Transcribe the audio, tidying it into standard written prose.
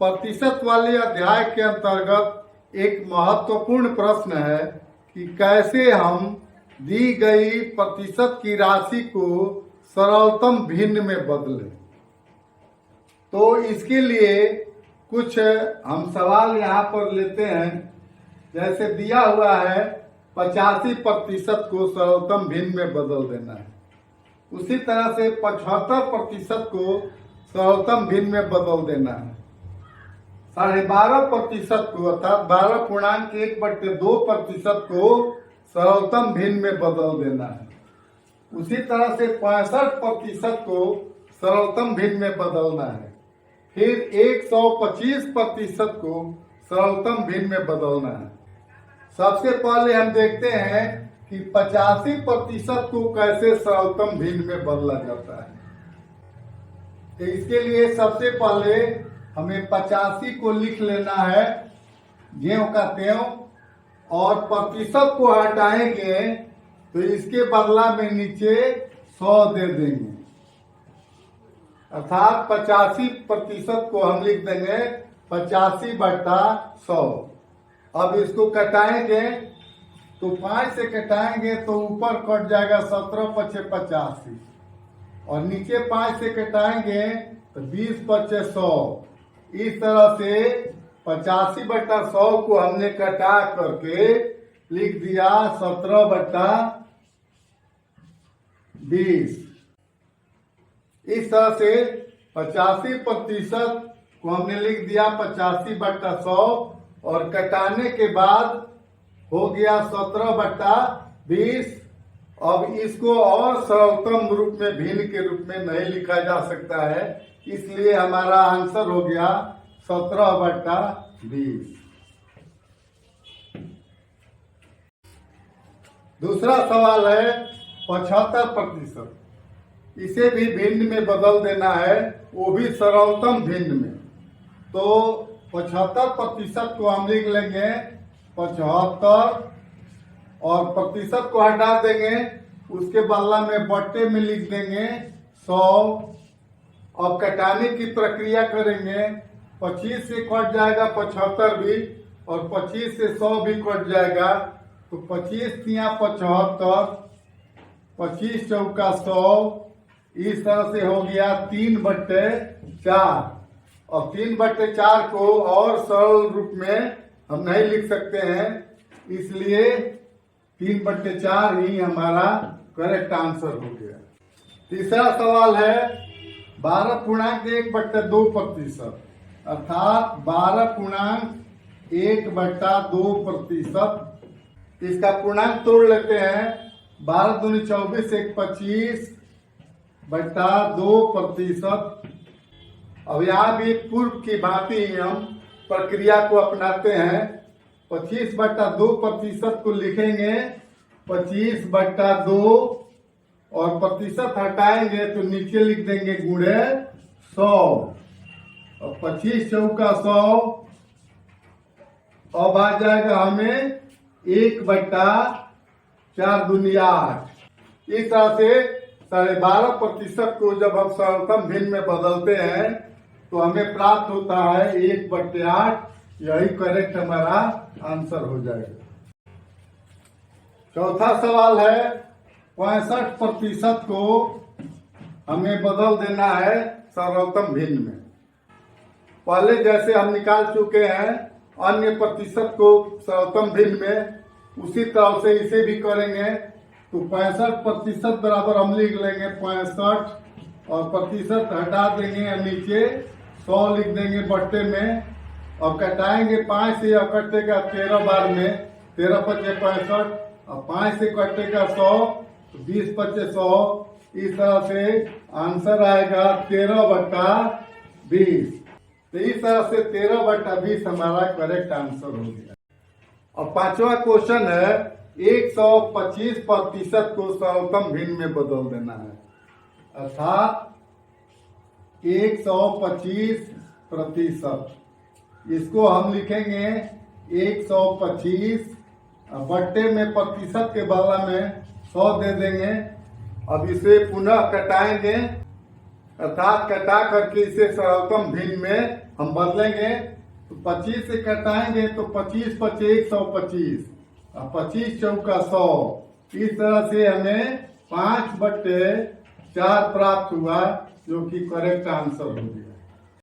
प्रतिशत वाले अध्याय के अंतर्गत एक महत्वपूर्ण प्रश्न है कि कैसे हम दी गई प्रतिशत की राशि को सरलतम भिन्न में बदलें। तो इसके लिए कुछ हम सवाल यहाँ पर लेते हैं। जैसे दिया हुआ है 85% को सरलतम भिन्न में बदल देना है, उसी तरह से 75% को सरलतम भिन्न में बदल देना है, 12.5% को अर्थात 12.1/2% को सरलतम भिन्न में बदल देना है। उसी तरह से 65% को सरलतम भिन्न में बदलना है। फिर 125% को सरलतम भिन्न में बदलना है। सबसे पहले हम देखते हैं कि 85% को कैसे सरलतम भिन्न में बदला जाता है। तो इसके लिए सबसे पहले हमें 85 को लिख लेना है ज्यों का त्यों, और प्रतिशत को हटाएंगे तो इसके बदला में नीचे 100 दे देंगे, अर्थात 85% को हम लिख देंगे 85/100। अब इसको कटाएंगे तो 5 से कटाएंगे तो ऊपर कट जाएगा 17×5=85, और नीचे 5 से कटाएंगे तो 20×5=100। इस तरह से 85/100 को हमने कटा करके लिख दिया 17/20। इस तरह से 85% को हमने लिख दिया 85/100, और कटाने के बाद हो गया 17/20। अब इसको और सरलतम रूप में भिन्न के रूप में नहीं लिखा जा सकता है, इसलिए हमारा आंसर हो गया 17/20। दूसरा सवाल है 75%। इसे भी भिन्न में बदल देना है, वो भी सरलतम भिन्न में। तो 75% को हम लिख लेंगे 75, और प्रतिशत को हटा देंगे, उसके बदला में बट्टे में लिख देंगे 100। अब कटाने की प्रक्रिया करेंगे, 25 से कट जाएगा 75 भी, और 25 से 100 भी कट जाएगा, तो 25×3=75, 25×4=100। इस तरह से हो गया 3/4। और 3/4 को और सरल रूप में हम नहीं लिख सकते हैं, इसलिए 3/4 ही हमारा करेक्ट आंसर हो गया। तीसरा सवाल है 12.1/2%, अर्थात 12.1/2%। इसका पूर्णांक तोड़ लेते हैं। 12 दूनी 24, 1 25/2%। अब यहाँ भी पूर्व की भांति हम प्रक्रिया को अपनाते हैं। 25/2% को लिखेंगे 25/2, और प्रतिशत हटाएंगे तो नीचे लिख देंगे गुणे 100, और 25×4=100। अब आ जाएगा हमें 1/4 दूनी 8। इस तरह से 12.5% को जब हम सरलतम भिन्न में बदलते हैं तो हमें प्राप्त होता है 1/8। यही करेक्ट हमारा आंसर हो जाएगा। चौथा सवाल है 65% को हमें बदल देना है सरलतम भिन्न में। पहले जैसे हम निकाल चुके हैं अन्य प्रतिशत को सरलतम भिन्न में, उसी तरह से इसे भी करेंगे। तो 65% बराबर हम लिख लेंगे 65, और प्रतिशत हटा देंगे, नीचे 100 लिख देंगे बट्टे में। अब कटाएंगे 5 से, कटेगा 13 बार में, 13×5=65, और 5 से कटेगा 100, तो 20×5=100। इस तरह से आंसर आएगा 13/20। तो इस तरह से 13/20 हमारा करेक्ट आंसर हो गया। और पांचवा क्वेश्चन है 125% को सरलतम भिन्न में बदल देना है, अर्थात 125%। इसको हम लिखेंगे 125, बट्टे में प्रतिशत के बदला में 100 दे देंगे। अब इसे पुनः कटाएंगे अर्थात कटा करके इसे सरलतम भिन्न में हम बदलेंगे। तो 25 से कटाएंगे तो 25 पचे 125 और 25 चौका 100। इस तरह से हमें 5/4 प्राप्त हुआ, जो कि करेक्ट आंसर हो गया।